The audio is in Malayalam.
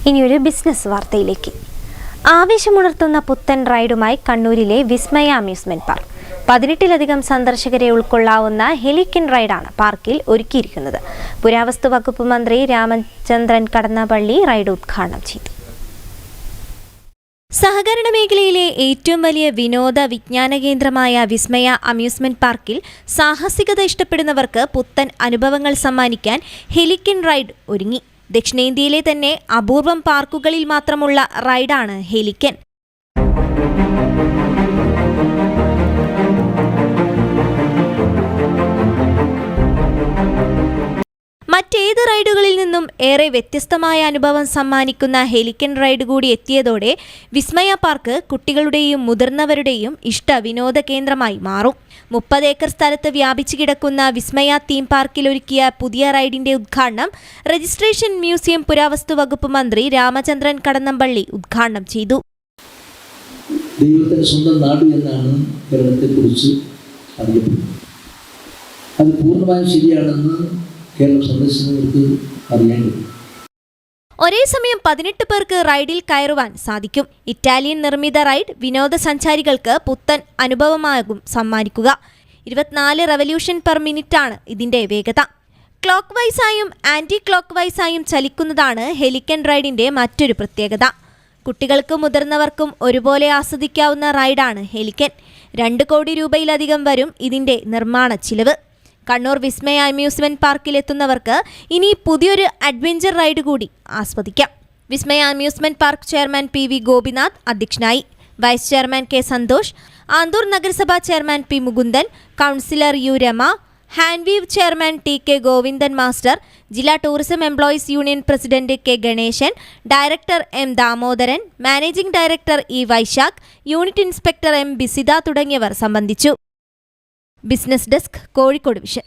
ഇനിയൊരു ബിസിനസ് വാർത്തയിലേക്ക്. ആവേശമുണർത്തുന്ന പുത്തൻ റൈഡുമായി കണ്ണൂരിലെ വിസ്മയ അമ്യൂസ്മെന്റ് പാർക്ക് 18ലധികം സന്ദർശകരെ ഉൾക്കൊള്ളാവുന്ന ഹെലിക്കൻ റൈഡാണ് പാർക്കിൽ ഒരുക്കിയിരിക്കുന്നത്. പുരാവസ്തു വകുപ്പ് മന്ത്രി രാമചന്ദ്രൻ കടന്നപ്പള്ളി റൈഡ് ഉദ്ഘാടനം ചെയ്തു. സഹകരണ മേഖലയിലെ ഏറ്റവും വലിയ വിനോദ വിജ്ഞാന കേന്ദ്രമായ വിസ്മയ അമ്യൂസ്മെന്റ് പാർക്കിൽ സാഹസികത ഇഷ്ടപ്പെടുന്നവർക്ക് പുത്തൻ അനുഭവങ്ങൾ സമ്മാനിക്കാൻ ഹെലിക്കൻ റൈഡ് ഒരുങ്ങി. ദക്ഷിണേന്ത്യയിലെ തന്നെ അപൂർവം പാർക്കുകളിൽ മാത്രമുള്ള റൈഡാണ് ഹെലിക്കൻ. മറ്റേത് റൈഡുകളിൽ നിന്നും ഏറെ വ്യത്യസ്തമായ അനുഭവം സമ്മാനിക്കുന്ന ഹെലിക്കൻ റൈഡ് കൂടി എത്തിയതോടെ വിസ്മയ പാർക്ക് കുട്ടികളുടെയും മുതിർന്നവരുടെയും ഇഷ്ട വിനോദ കേന്ദ്രമായി മാറും. 30 ഏക്കർ സ്ഥലത്ത് വ്യാപിച്ചു കിടക്കുന്ന വിസ്മയ തീം പാർക്കിൽ ഒരുക്കിയ പുതിയ റൈഡിന്റെ ഉദ്ഘാടനം രജിസ്ട്രേഷൻ മ്യൂസിയം പുരാവസ്തു വകുപ്പ് മന്ത്രി രാമചന്ദ്രൻ കടന്നപ്പള്ളി ഉദ്ഘാടനം ചെയ്തു. ദൈവത്തിന്റെ സ്വന്തം നാട് എന്നാണ് കേരളത്തെക്കുറിച്ച് അറിയപ്പെടുന്നത്. അത് പൂർണ്ണമായും ശരിയാണെന്ന് കേരളം സന്ദർശിക്കുന്നവർക്ക് അറിയാൻ കഴിയും. ഒരേ സമയം 18 പേർക്ക് റൈഡിൽ കയറുവാൻ സാധിക്കും. ഇറ്റാലിയൻ നിർമ്മിത റൈഡ് വിനോദസഞ്ചാരികൾക്ക് പുത്തൻ അനുഭവമാകും സമ്മാനിക്കുക. 24 റവല്യൂഷൻ പെർ മിനിറ്റാണ് ഇതിന്റെ വേഗത. ക്ലോക്ക് വൈസായും ആന്റി ക്ലോക്ക് വൈസായും ചലിക്കുന്നതാണ് ഹെലിക്കൻ റൈഡിന്റെ മറ്റൊരു പ്രത്യേകത. കുട്ടികൾക്കും മുതിർന്നവർക്കും ഒരുപോലെ ആസ്വദിക്കാവുന്ന റൈഡാണ് ഹെലിക്കൻ. 2 കോടി രൂപയിലധികം വരും ഇതിന്റെ നിർമ്മാണ ചിലവ്. കണ്ണൂർ വിസ്മയ അമ്യൂസ്മെന്റ് പാർക്കിൽ എത്തുന്നവർക്ക് ഇനി പുതിയൊരു അഡ്വഞ്ചർ റൈഡ് കൂടി ആസ്വദിക്കാം. Vismaya amusement park chairman PV Gopinath അധ്യക്ഷനായി. Vice chairman K Santhosh, Anthoor നഗരസഭാ chairman P Mukundan, councillor U Rama, Hanveev chairman TK Govindan master, ജില്ലാ tourism employees union president K Ganeshan, director M Damodaran, managing director E Vysakh, unit inspector M Bisitha തുടങ്ങിയവർ സംബന്ധിച്ചു. Business desk, Kozhikode vision.